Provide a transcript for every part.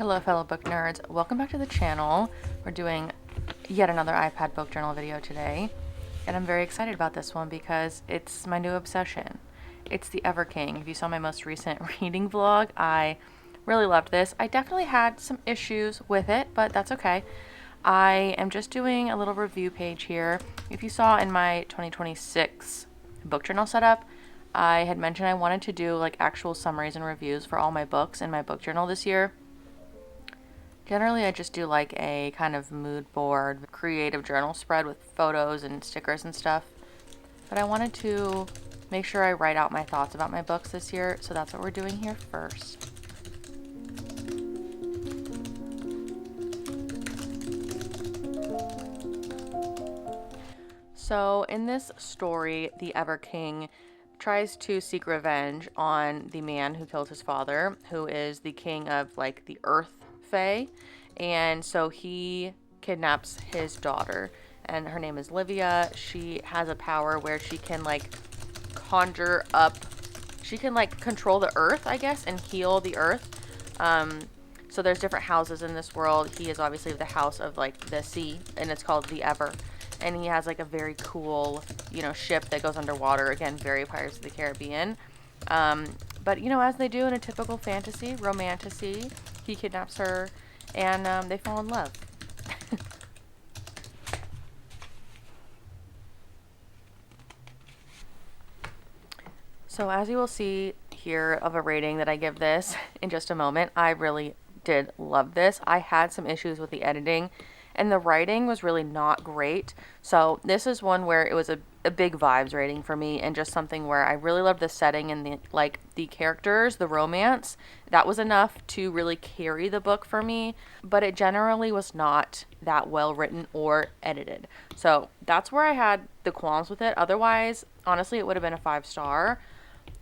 Hello fellow book nerds, welcome back to the channel. We're doing yet another iPad book journal video today, and I'm very excited about this one because it's my new obsession. It's The Ever King. If you saw my most recent reading vlog, I really loved this. I definitely had some issues with it, but that's okay. I am just doing a little review page here. If you saw in my 2026 book journal setup, I had mentioned I wanted to do like actual summaries and reviews for all my books in my book journal this year. Generally, I just do like a kind of mood board, creative journal spread with photos and stickers and stuff. But I wanted to make sure I write out my thoughts about my books this year, so that's what we're doing here first. So in this story, the Ever King tries to seek revenge on the man who killed his father, who is the king of like the Earth Fae. And so he kidnaps his daughter, and her name is Livia. She has a power where she can like conjure up, she can like control the earth, I guess, and heal the earth. So there's different houses in this world. He is obviously the house of like the sea, and it's called the Ever. And he has like a very cool, ship that goes underwater. Again, very Pirates of the Caribbean. But as they do in a typical fantasy, romantasy, he kidnaps her, and they fall in love. So as you will see here of a rating that I give this in just a moment, I really did love this. I had some issues with the editing, and the writing was really not great. So this is one where it was a big vibes rating for me, and just something where I really loved the setting and the characters, the romance. That was enough to really carry the book for me, but it generally was not that well written or edited. So that's where I had the qualms with it. Otherwise, honestly, it would have been a 5-star.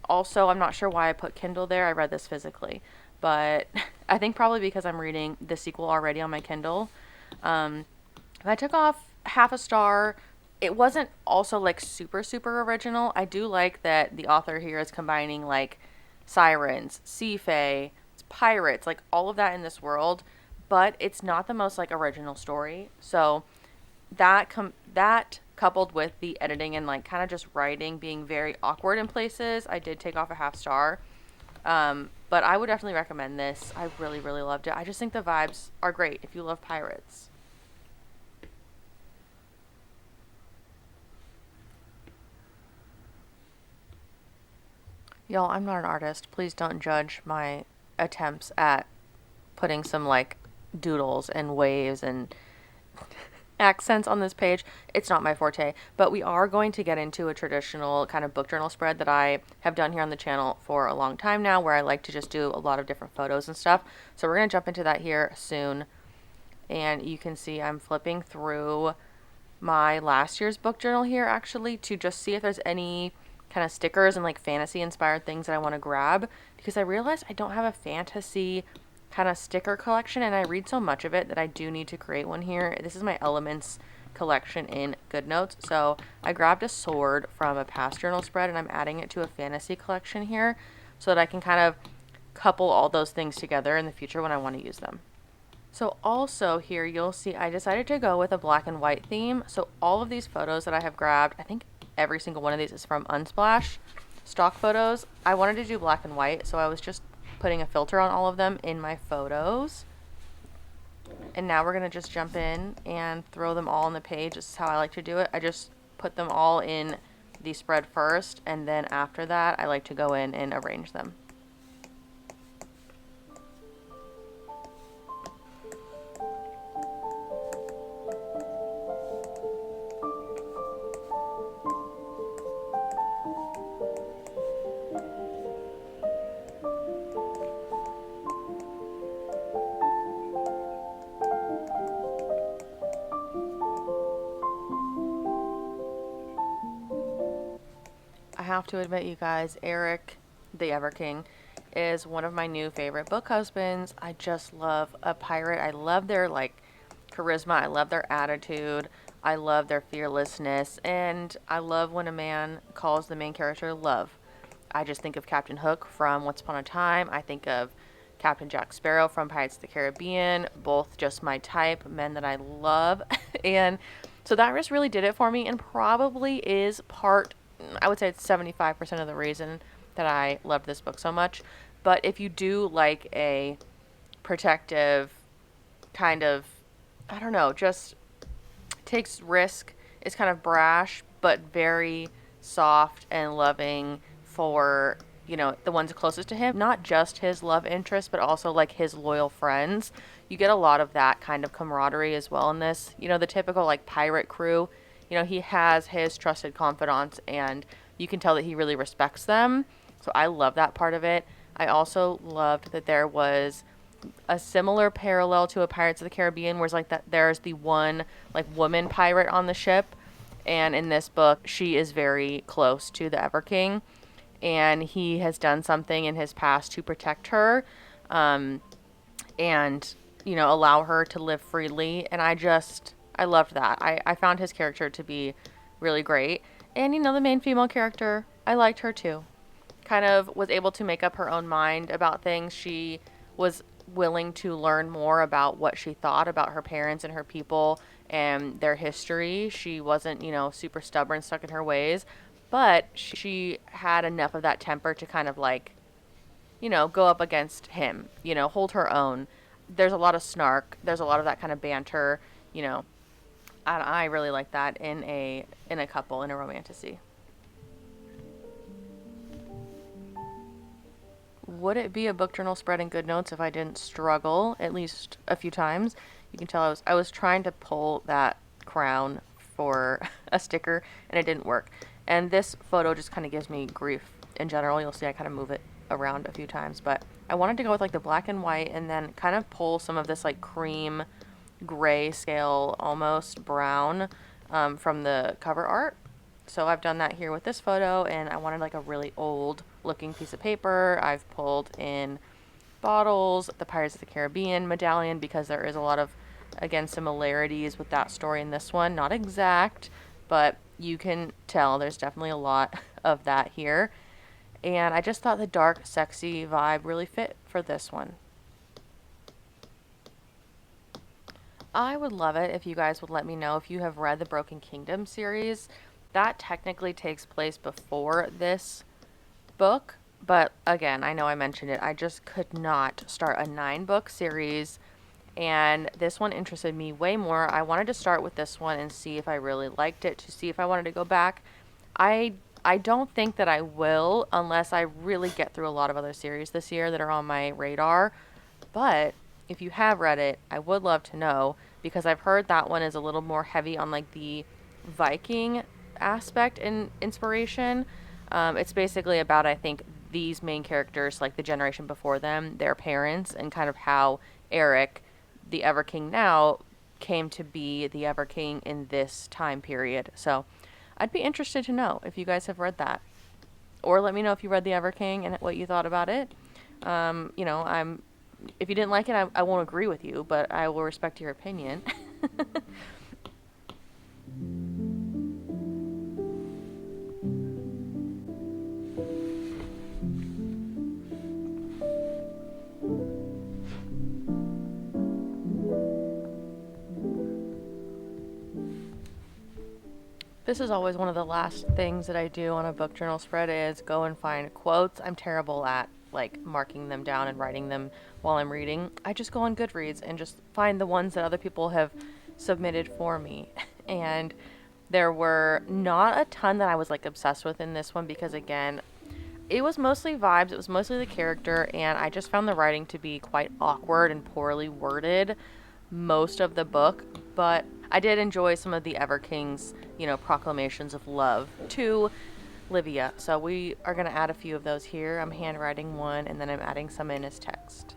Also, I'm not sure why I put Kindle there. I read this physically, but I think probably because I'm reading the sequel already on my Kindle. I took off half a star. It wasn't also like super original. I do like that the author here is combining like sirens, sea fae, pirates, like all of that in this world, but it's not the most like original story. So that coupled with the editing and like kind of just writing being very awkward in places, I did take off a half star. But I would definitely recommend this. I really loved it. I just think the vibes are great if you love pirates. Y'all, I'm not an artist. Please don't judge my attempts at putting some like doodles and waves and accents on this page. It's not my forte, but we are going to get into a traditional kind of book journal spread that I have done here on the channel for a long time now, where I like to just do a lot of different photos and stuff. So we're going to jump into that here soon. And you can see I'm flipping through my last year's book journal here actually to just see if there's any kind of stickers and like fantasy inspired things that I want to grab, because I realized I don't have a fantasy kind of sticker collection, and I read so much of it that I do need to create one here. This is my Elements collection in Goodnotes. So I grabbed a sword from a past journal spread, and I'm adding it to a fantasy collection here so that I can kind of couple all those things together in the future when I want to use them. So also here you'll see I decided to go with a black and white theme. So all of these photos that I have grabbed, I think every single one of these is from Unsplash stock photos. I wanted to do black and white, so I was just putting a filter on all of them in my photos. And now we're going to just jump in and throw them all on the page. This is how I like to do it. I just put them all in the spread first, and then after that I like to go in and arrange them. I have to admit, you guys, Eric, the Ever King, is one of my new favorite book husbands. I just love a pirate. I love their like charisma. I love their attitude. I love their fearlessness. And I love when a man calls the main character love. I just think of Captain Hook from Once Upon a Time. I think of Captain Jack Sparrow from Pirates of the Caribbean, both just my type, men that I love. And so that just really did it for me, and probably is part, I would say it's 75% of the reason that I loved this book so much. But if you do like a protective kind of, I don't know, just takes risk, is kind of brash, but very soft and loving for, you know, the ones closest to him, not just his love interest, but also like his loyal friends. You get a lot of that kind of camaraderie as well in this. You know, the typical like pirate crew, you know, he has his trusted confidants and you can tell that he really respects them. So I love that part of it. I also loved that there was a similar parallel to a Pirates of the Caribbean, where it's like that there's the one like woman pirate on the ship, and in this book she is very close to the Ever King, and he has done something in his past to protect her, and you know, allow her to live freely. And I loved that. I found his character to be really great, and you know, the main female character, I liked her too. Kind of was able to make up her own mind about things. She was willing to learn more about what she thought about her parents and her people and their history. She wasn't, you know, super stubborn, stuck in her ways, but she had enough of that temper to kind of like, you know, go up against him, you know, hold her own. There's a lot of snark. There's a lot of that kind of banter, you know. I really like that in a couple, in a romantasy. Would it be a book journal spread in GoodNotes if I didn't struggle at least a few times? You can tell I was trying to pull that crown for a sticker and it didn't work. And this photo just kind of gives me grief in general. You'll see I kind of move it around a few times, but I wanted to go with like the black and white and then kind of pull some of this like cream gray scale, almost brown, from the cover art. So I've done that here with this photo, and I wanted like a really old looking piece of paper. I've pulled in bottles, the Pirates of the Caribbean medallion, because there is a lot of, again, similarities with that story in this one. Not exact, but you can tell there's definitely a lot of that here. And I just thought the dark, sexy vibe really fit for this one. I would love it if you guys would let me know if you have read the Broken Kingdom series. That technically takes place before this book, but again, I know I mentioned it, I just could not start a 9-book series, and this one interested me way more. I wanted to start with this one and see if I really liked it, to see if I wanted to go back. I don't think that I will unless I really get through a lot of other series this year that are on my radar, but if you have read it, I would love to know, because I've heard that one is a little more heavy on like the Viking aspect and inspiration. It's basically about, I think, these main characters, like the generation before them, their parents, and kind of how Eric, the Ever King now, came to be the Ever King in this time period. So I'd be interested to know if you guys have read that. Or let me know if you read the Ever King and what you thought about it. You know, if you didn't like it, I won't agree with you, but I will respect your opinion. This is always one of the last things that I do on a book journal spread, is go and find quotes. I'm terrible at like marking them down and writing them while I'm reading. I just go on Goodreads and just find the ones that other people have submitted for me. And there were not a ton that I was like obsessed with in this one, because again, it was mostly vibes, it was mostly the character, and I just found the writing to be quite awkward and poorly worded most of the book. But I did enjoy some of the Ever King's, you know, proclamations of love to Livia. So we are going to add a few of those here. I'm handwriting one, and then I'm adding some in as text.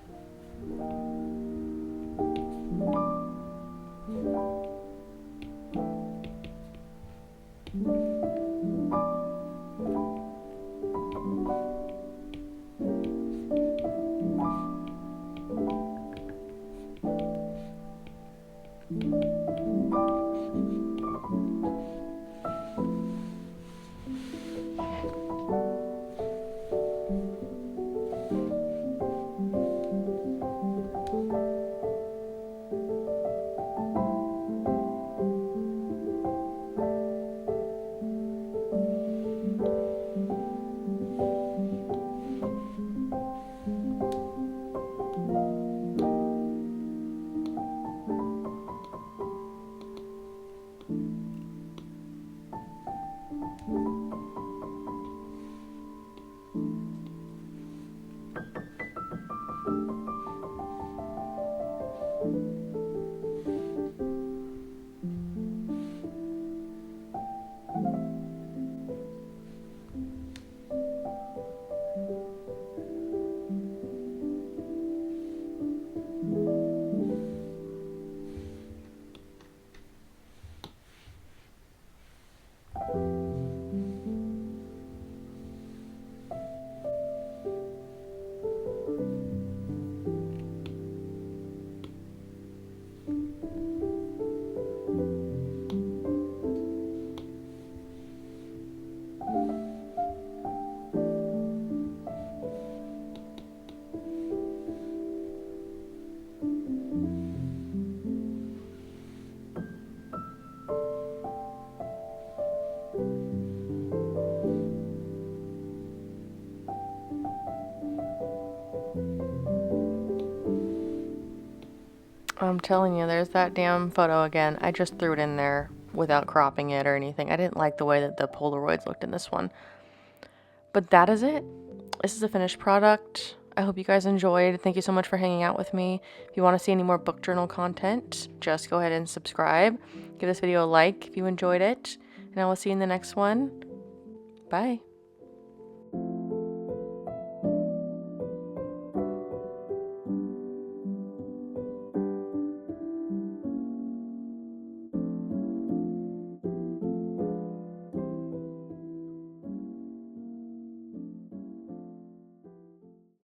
I'm telling you, there's that damn photo again. I just threw it in there without cropping it or anything. I didn't like the way that the Polaroids looked in this one. But that is it. This is a finished product. I hope you guys enjoyed. Thank you so much for hanging out with me. If you want to see any more book journal content, just go ahead and subscribe. Give this video a like if you enjoyed it. And I will see you in the next one. Bye.